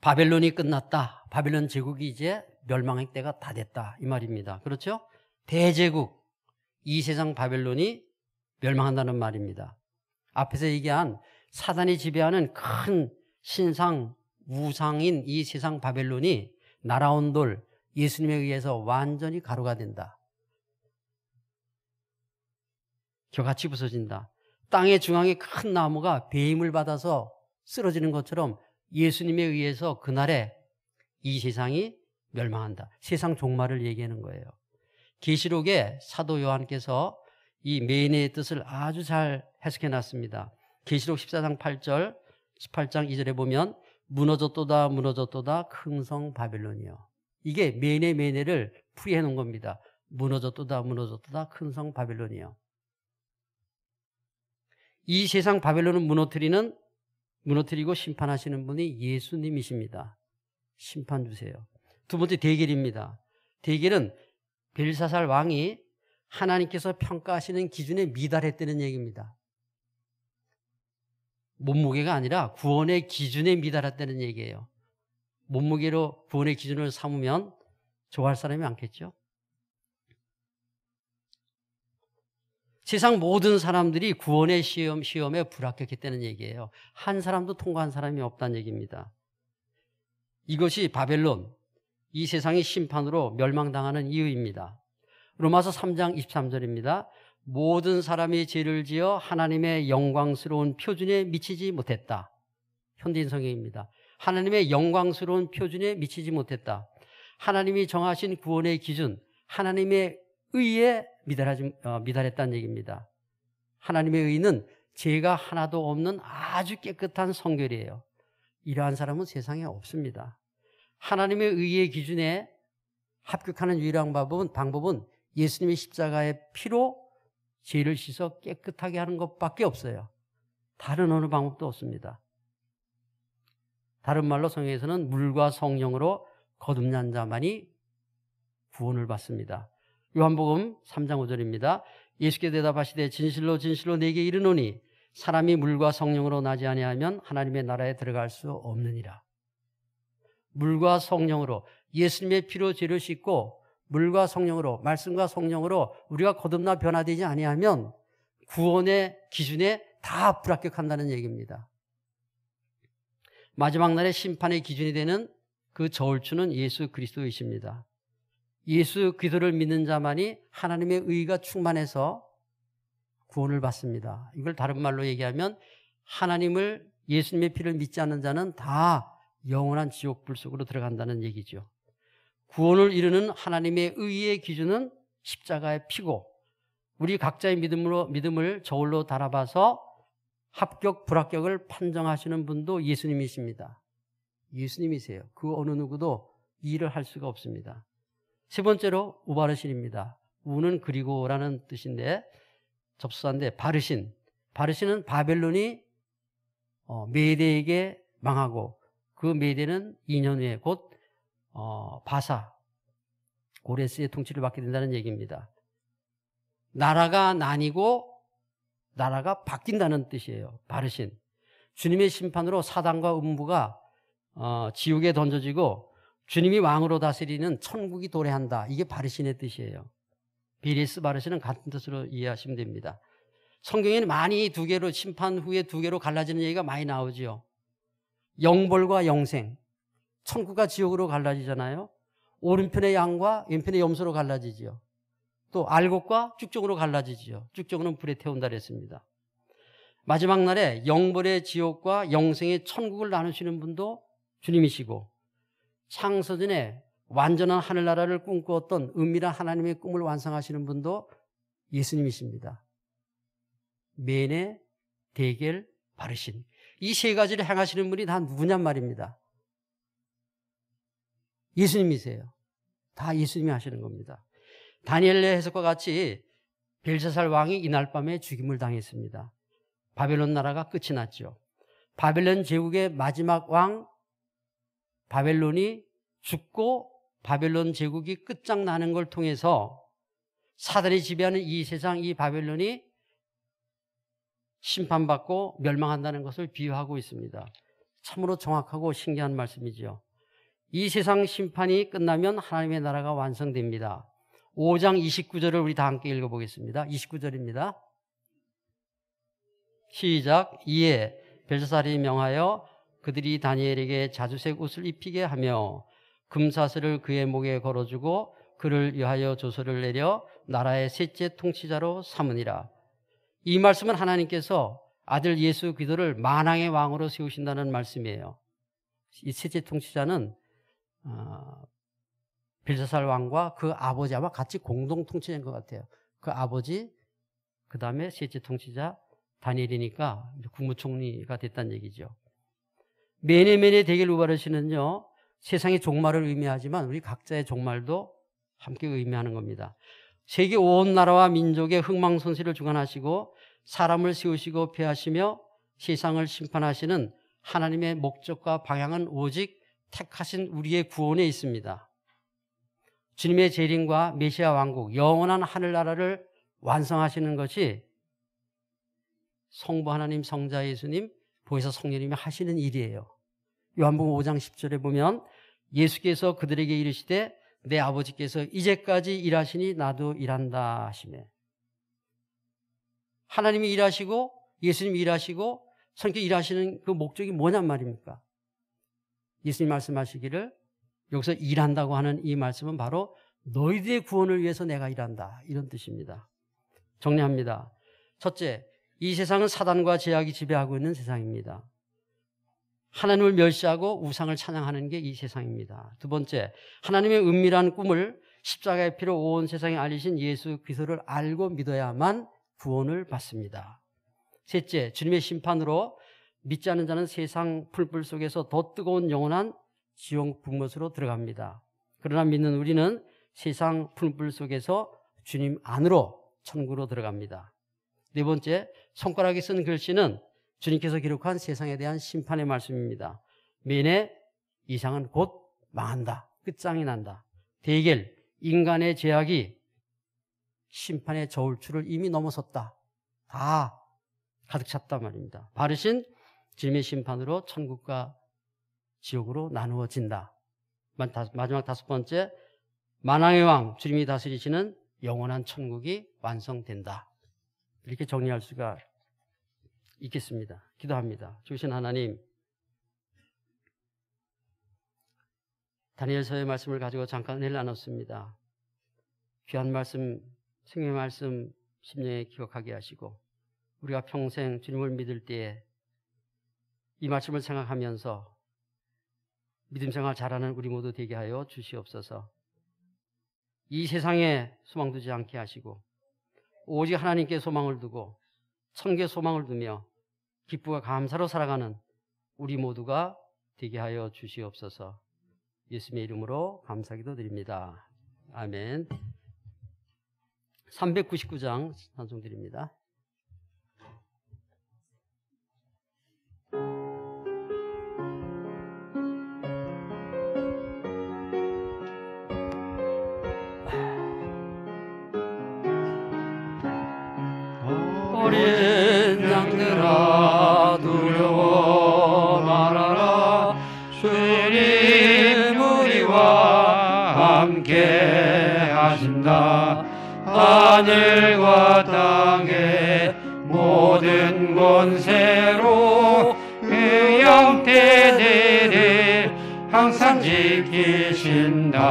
바벨론이 끝났다. 바벨론 제국이 이제 멸망의 때가 다 됐다. 이 말입니다. 그렇죠? 대제국, 이 세상 바벨론이 멸망한다는 말입니다. 앞에서 얘기한 사단이 지배하는 큰 신상, 우상인 이 세상 바벨론이 날아온 돌, 예수님에 의해서 완전히 가루가 된다. 겨같이 부서진다. 땅의 중앙에 큰 나무가 배임을 받아서 쓰러지는 것처럼 예수님에 의해서 그날에 이 세상이 멸망한다. 세상 종말을 얘기하는 거예요. 계시록에 사도 요한께서 이 메인의 뜻을 아주 잘 해석해 놨습니다. 계시록 14장 8절, 18장 2절에 보면 무너졌도다 무너졌도다 큰 성 바벨론이요. 이게 매네를 풀이해 놓은 겁니다. 무너졌도다 무너졌도다 큰 성 바벨론이요. 이 세상 바벨론을 무너뜨리고 심판하시는 분이 예수님이십니다. 심판 주세요. 두 번째 대결입니다. 대결은 벨사살 왕이 하나님께서 평가하시는 기준에 미달했다는 얘기입니다. 몸무게가 아니라 구원의 기준에 미달했다는 얘기예요. 몸무게로 구원의 기준을 삼으면 좋아할 사람이 많겠죠. 세상 모든 사람들이 구원의 시험에 불합격했다는 얘기예요. 한 사람도 통과한 사람이 없다는 얘기입니다. 이것이 바벨론, 이 세상의 심판으로 멸망당하는 이유입니다. 로마서 3장 23절입니다. 모든 사람이 죄를 지어 하나님의 영광스러운 표준에 미치지 못했다. 현대인 성경입니다. 하나님의 영광스러운 표준에 미치지 못했다. 하나님이 정하신 구원의 기준, 하나님의 의에 미달했다는 얘기입니다. 하나님의 의는 죄가 하나도 없는 아주 깨끗한 성결이에요. 이러한 사람은 세상에 없습니다. 하나님의 의의 기준에 합격하는 유일한 방법은 예수님의 십자가의 피로 죄를 씻어 깨끗하게 하는 것밖에 없어요. 다른 어느 방법도 없습니다. 다른 말로 성경에서는 물과 성령으로 거듭난 자만이 구원을 받습니다. 요한복음 3장 5절입니다. 예수께 대답하시되 진실로 진실로 내게 이르노니 사람이 물과 성령으로 나지 아니하면 하나님의 나라에 들어갈 수 없느니라. 물과 성령으로, 예수님의 피로 죄를 씻고 물과 성령으로, 말씀과 성령으로 우리가 거듭나 변화되지 아니하면 구원의 기준에 다 불합격한다는 얘기입니다. 마지막 날의 심판의 기준이 되는 그 저울추는 예수 그리스도이십니다. 예수 그리스도를 믿는 자만이 하나님의 의가 충만해서 구원을 받습니다. 이걸 다른 말로 얘기하면 하나님을, 예수님의 피를 믿지 않는 자는 다 영원한 지옥불 속으로 들어간다는 얘기죠. 구원을 이루는 하나님의 의의 기준은 십자가의 피고, 우리 각자의 믿음을 저울로 달아봐서 합격, 불합격을 판정하시는 분도 예수님이십니다. 예수님이세요. 그 어느 누구도 이 일을 할 수가 없습니다. 세 번째로 우바르신입니다. 우는 그리고라는 뜻인데 접수사인데 바르신은 바벨론이 메대에게 망하고 그 메대는 2년 후에 곧 바사 고레스의 통치를 받게 된다는 얘기입니다. 나라가 나뉘고 나라가 바뀐다는 뜻이에요. 바르신. 주님의 심판으로 사단과 음부가 지옥에 던져지고 주님이 왕으로 다스리는 천국이 도래한다. 이게 바르신의 뜻이에요. 비리스 바르신은 같은 뜻으로 이해하시면 됩니다. 성경에는 많이 두 개로, 심판 후에 두 개로 갈라지는 얘기가 많이 나오죠. 영벌과 영생. 천국과 지옥으로 갈라지잖아요. 오른편의 양과 왼편의 염소로 갈라지죠. 또 알곡과 쭉정으로 갈라지죠. 쭉정은 불에 태운다 그랬습니다. 마지막 날에 영벌의 지옥과 영생의 천국을 나누시는 분도 주님이시고, 창세전에 완전한 하늘나라를 꿈꾸었던 은밀한 하나님의 꿈을 완성하시는 분도 예수님이십니다. 메네, 데겔, 바르신. 이 세 가지를 행하시는 분이 다 누구냔 말입니다. 예수님이세요. 다 예수님이 하시는 겁니다. 다니엘의 해석과 같이 벨사살 왕이 이날 밤에 죽임을 당했습니다. 바벨론 나라가 끝이 났죠. 바벨론 제국의 마지막 왕 바벨론이 죽고 바벨론 제국이 끝장나는 걸 통해서 사단이 지배하는 이 세상, 이 바벨론이 심판받고 멸망한다는 것을 비유하고 있습니다. 참으로 정확하고 신기한 말씀이죠. 이 세상 심판이 끝나면 하나님의 나라가 완성됩니다. 5장 29절을 우리 다 함께 읽어보겠습니다. 29절입니다. 시작. 이에 벨사살이 명하여 그들이 다니엘에게 자주색 옷을 입히게 하며 금사슬을 그의 목에 걸어주고 그를 위하여 조서를 내려 나라의 셋째 통치자로 삼으니라. 이 말씀은 하나님께서 아들 예수 그리스도를 만왕의 왕으로 세우신다는 말씀이에요. 이 셋째 통치자는 벨사살 왕과 그 아버지 아마 같이 공동 통치자인 것 같아요. 그 아버지, 그 다음에 셋째 통치자 다니엘이니까 국무총리가 됐다는 얘기죠. 메네메네 데겔 우바르시는요, 세상의 종말을 의미하지만 우리 각자의 종말도 함께 의미하는 겁니다. 세계 온 나라와 민족의 흥망성쇠를 주관하시고 사람을 세우시고 폐하시며 세상을 심판하시는 하나님의 목적과 방향은 오직 택하신 우리의 구원에 있습니다. 주님의 재림과 메시아 왕국, 영원한 하늘나라를 완성하시는 것이 성부 하나님, 성자 예수님, 보혜사 성령님이 하시는 일이에요. 요한복음 5장 10절에 보면 예수께서 그들에게 이르시되 내 아버지께서 이제까지 일하시니 나도 일한다 하시매. 하나님이 일하시고 예수님이 일하시고 성령이 일하시는 그 목적이 뭐냔 말입니까? 예수님 말씀하시기를 여기서 일한다고 하는 이 말씀은 바로 너희들의 구원을 위해서 내가 일한다, 이런 뜻입니다. 정리합니다. 첫째, 이 세상은 사단과 제약이 지배하고 있는 세상입니다. 하나님을 멸시하고 우상을 찬양하는 게 이 세상입니다. 두 번째, 하나님의 은밀한 꿈을 십자가의 피로 온 세상에 알리신 예수 그리스도를 알고 믿어야만 구원을 받습니다. 셋째, 주님의 심판으로 믿지 않는 자는 세상 풀불 속에서 더 뜨거운 영원한 지옥 불못으로 들어갑니다. 그러나 믿는 우리는 세상 풀불 속에서 주님 안으로 천국으로 들어갑니다. 네 번째, 손가락에 쓴 글씨는 주님께서 기록한 세상에 대한 심판의 말씀입니다. 메네, 이상은 곧 망한다, 끝장이 난다. 데겔, 인간의 죄악이 심판의 저울추를 이미 넘어섰다, 다 가득 찼단 말입니다. 바르신 주님의 심판으로 천국과 지옥으로 나누어진다. 마지막 다섯 번째, 만왕의 왕 주님이 다스리시는 영원한 천국이 완성된다. 이렇게 정리할 수가 있겠습니다. 기도합니다. 주신 하나님, 다니엘서의 말씀을 가지고 잠깐 은혜를 나눴습니다. 귀한 말씀, 생명의 말씀 심령에 기억하게 하시고 우리가 평생 주님을 믿을 때에 이 말씀을 생각하면서 믿음 생활 잘하는 우리 모두 되게 하여 주시옵소서. 이 세상에 소망 두지 않게 하시고 오직 하나님께 소망을 두고 천국에 소망을 두며 기쁨과 감사로 살아가는 우리 모두가 되게 하여 주시옵소서. 예수님의 이름으로 감사기도 드립니다. 아멘. 399장 찬송드립니다. 어린 양들아 두려워 말아라. 주님 우리와 함께 하신다. 하늘과 땅의 모든 권세로 그 영태들을 항상 지키신다.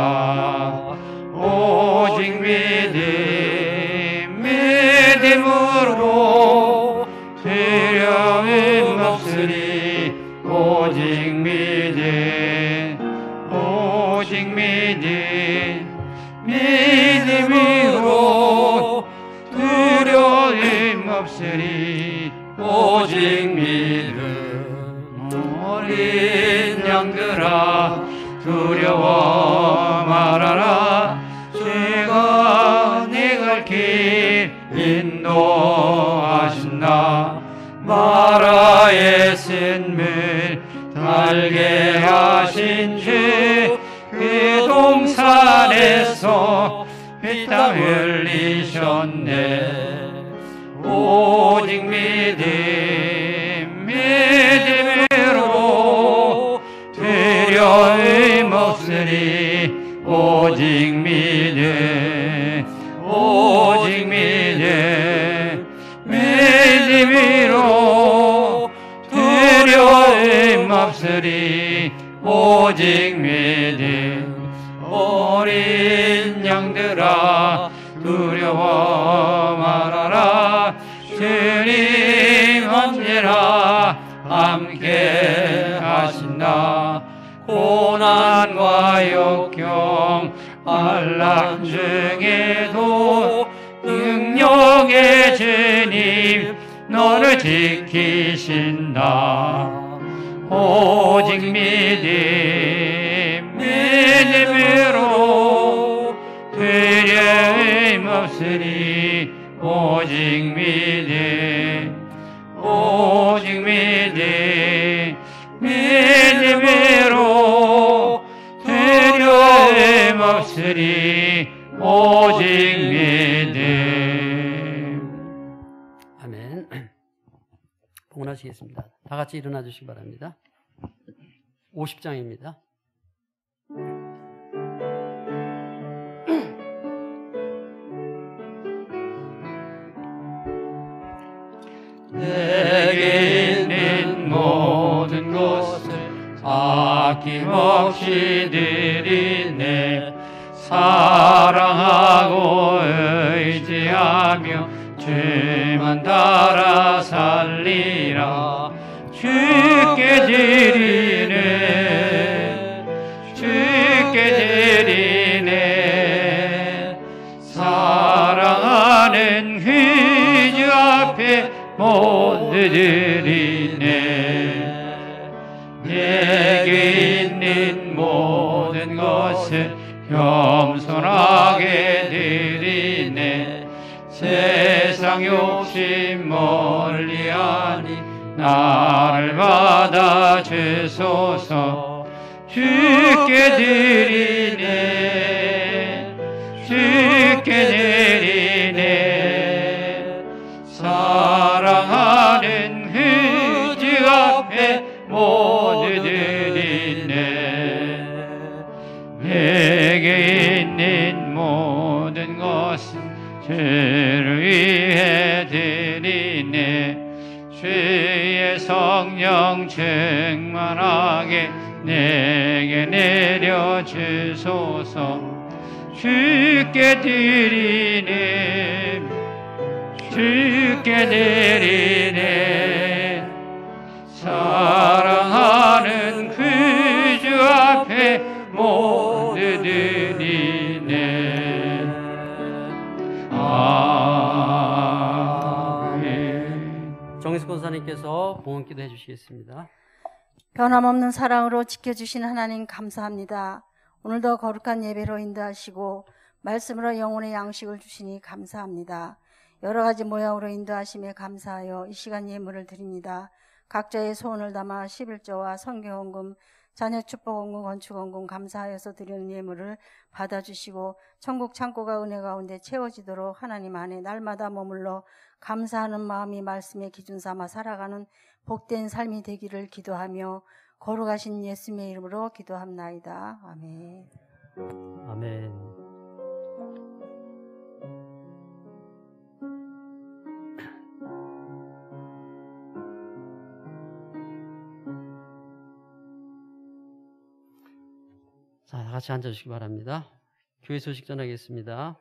오직 믿음으로 두려움 없으리. 오직 믿음으로 두려움 없으리. 오직 믿음. 어린 양들아 두려워 말아라. 주가 네 갈 길 인도하신다. 마라의 쓴물 달게 하신 주 그 동산에서 피땀 흘리셨네. 오직 믿음으로 두려움 없으리. 오직 믿음으로 두려움 없으리. 오직 믿음. 어린 양들아 두려워 말아라. 주님 언제나 함께 하신다. 고난과 역경 환난 중에도 능력의 주님 너를 지키신다. 오직 믿음으로 두려움 없으니 오직 믿음으로 두려움 없으니 오직 믿음. 아멘. 봉헌하시겠습니다. 다 같이 일어나 주시기 바랍니다. 50장입니다. 내게 있는 모든 것을 아낌없이 드리네. 사랑하고 의지하며 주만 따라 살리라. 주께 드리네. 사랑하는 그 주 앞에 모두 드리네. 내게 있는 모든 것을 겸손하게 드리네. 세상 욕심 멀리하니 나를 받아 주소서. 주께 드리네. 사랑하는 그 주 앞에 모두 드리네. 내게 있는 모든 것은 주를 위해 드리네. 주의 성령 충만하게 내게 내려 주소서. 주께 드리네. 사랑하는 그 주 앞에 모두 드리네. 아멘. 정희숙 권사님께서 봉헌기도 해주시겠습니다. 변함없는 사랑으로 지켜주신 하나님 감사합니다. 오늘도 거룩한 예배로 인도하시고 말씀으로 영혼의 양식을 주시니 감사합니다. 여러 가지 모양으로 인도하심에 감사하여 이 시간 예물을 드립니다. 각자의 소원을 담아 11조와 성경헌금, 자녀 축복헌금, 건축헌금 감사하여서 드리는 예물을 받아주시고 천국 창고가 은혜 가운데 채워지도록 하나님 안에 날마다 머물러 감사하는 마음이 말씀의 기준 삼아 살아가는 복된 삶이 되기를 기도하며 거룩하신 예수님의 이름으로 기도합나이다. 아멘. 아멘. 자, 다 같이 앉아주시기 바랍니다. 교회 소식 전하겠습니다.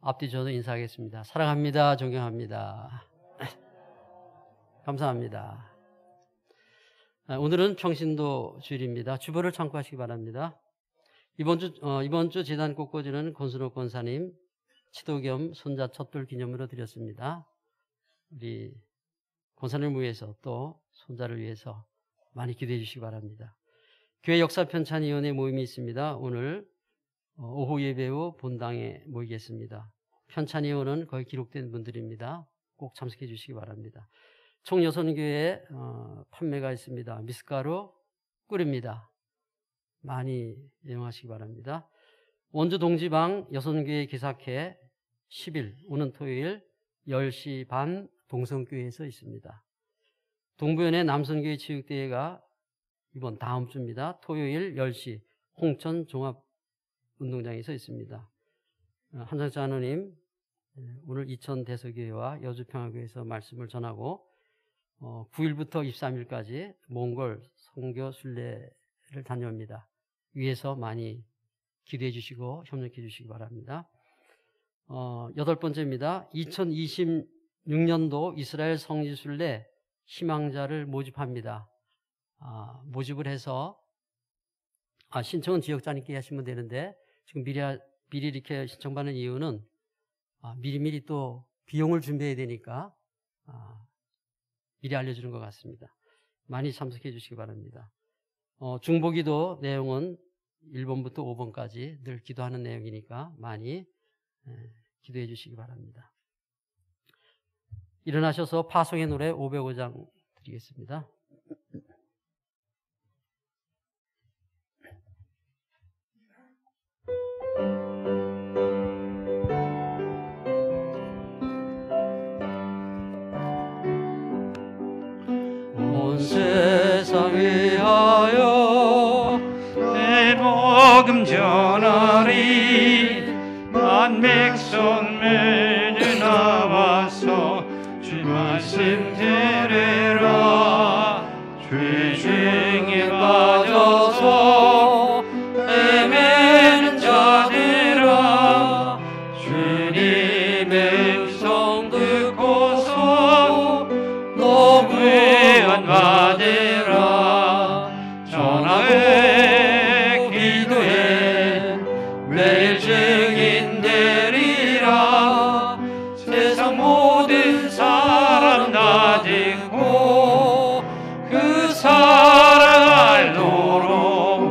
앞뒤 저도 인사하겠습니다. 사랑합니다. 존경합니다. 감사합니다. 오늘은 평신도 주일입니다. 주보를 참고하시기 바랍니다. 이번 주 재단 꽃꽂이는 권순옥 권사님 치도 겸 손자 첫돌 기념으로 드렸습니다. 우리 권사님을 위해서 또 손자를 위해서 많이 기도해 주시기 바랍니다. 교회 역사편찬위원회 모임이 있습니다. 오늘 오후 예배 후 본당에 모이겠습니다. 편찬위원은 거의 기록된 분들입니다. 꼭 참석해 주시기 바랍니다. 총여선교회 판매가 있습니다. 미숫가루 꿀입니다. 많이 이용하시기 바랍니다. 원주 동지방 여선교회 기사회 10일 오는 토요일 10시 반 동성교회에서 있습니다. 동부연의 남선교회 체육대회가 이번 다음 주입니다. 토요일 10시 홍천 종합운동장에서 있습니다. 한상철 장로님 오늘 이천 대서교회와 여주평화교회에서 말씀을 전하고 9일부터 23일까지 몽골 선교 순례를 다녀옵니다. 위에서 많이 기도해 주시고 협력해 주시기 바랍니다. 8번째입니다. 2026년도 이스라엘 성지순례 희망자를 모집합니다. 모집을 해서 신청은 지역장님께 하시면 되는데 지금 미리 이렇게 신청받는 이유는 미리미리 또 비용을 준비해야 되니까 미리 알려주는 것 같습니다. 많이 참석해 주시기 바랍니다. 중보기도 내용은 1번부터 5번까지 늘 기도하는 내용이니까 많이 기도해 주시기 바랍니다. 일어나셔서 파송의 노래 505장 드리겠습니다. 온 세상 위하여 내 복음 전하리 만 백성 매주 나와서 주 말씀 들으라 죄 중에 빠져서 헤매는 자들아 주님의 음성 듣고서 너 구원 받으라 전하에 기도해 매일 증인 되리라 세상 모든 사람 다 듣고 그 사랑 알도록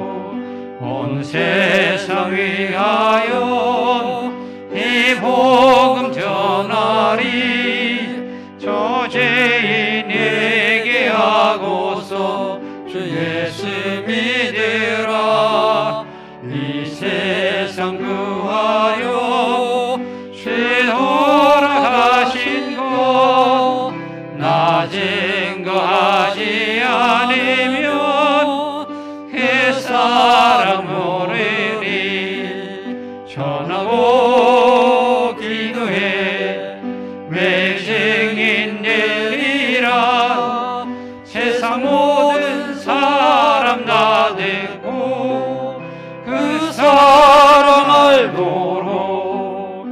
온 세상 위하여 이 복음 전하리 저 죄인에게 하고서 주 예수 믿으라 이 세상 구하려 죄 돌아가신 것 나 증거하지 않으면 그 사랑 모르니 전하고 기도해 매일 증인 되리라 세상 모든 사람 다 듣고 그 사랑 알도록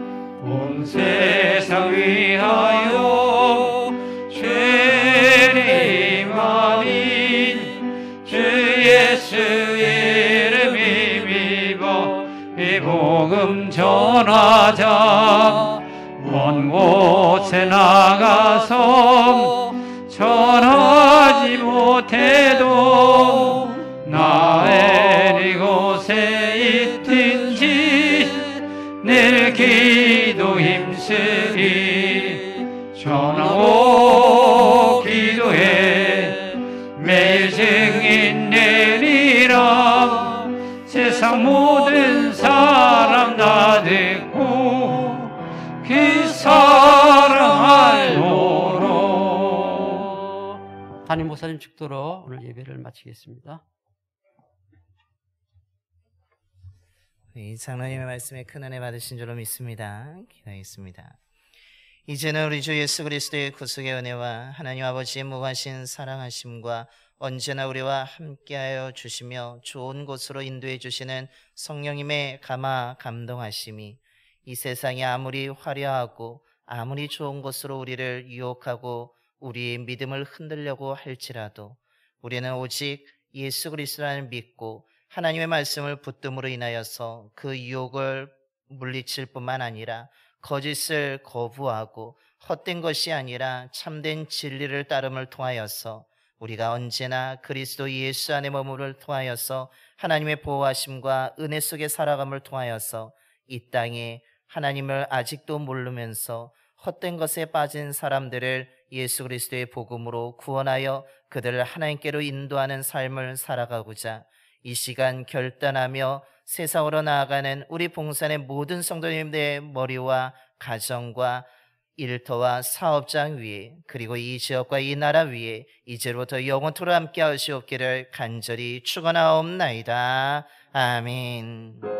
온 세상 위하여 죄님 아닌 주 예수 이름 힘입어 이 복음 전하자 먼 곳에 나가서 전하지 못해도 나의 이곳에 있든지 늘 기도 힘쓰리 전하고 기도해 매일 증인 되리라 세상 모든 사람 다 듣고 그 사랑 알도록 담임 목사님 축도로 오늘 예배를 마치겠습니다. 이 장로님의 말씀에 큰 은혜 받으신 줄로 믿습니다. 기도하겠습니다. 이제는 우리 주 예수 그리스도의 구속의 은혜와 하나님 아버지의 무한하신 사랑하심과 언제나 우리와 함께하여 주시며 좋은 곳으로 인도해 주시는 성령님의 감화 감동하심이 이 세상이 아무리 화려하고 아무리 좋은 곳으로 우리를 유혹하고 우리의 믿음을 흔들려고 할지라도 우리는 오직 예수 그리스도를 믿고 하나님의 말씀을 붙듦으로 인하여서 그 유혹을 물리칠 뿐만 아니라 거짓을 거부하고 헛된 것이 아니라 참된 진리를 따름을 통하여서 우리가 언제나 그리스도 예수 안에 머무를 통하여서 하나님의 보호하심과 은혜 속에 살아감을 통하여서 이 땅에 하나님을 아직도 모르면서 헛된 것에 빠진 사람들을 예수 그리스도의 복음으로 구원하여 그들을 하나님께로 인도하는 삶을 살아가고자 이 시간 결단하며 세상으로 나아가는 우리 봉산의 모든 성도님들의 머리와 가정과 일터와 사업장 위에 그리고 이 지역과 이 나라 위에 이제로부터 영원토록 함께 하시옵기를 간절히 축원하옵나이다. 아멘.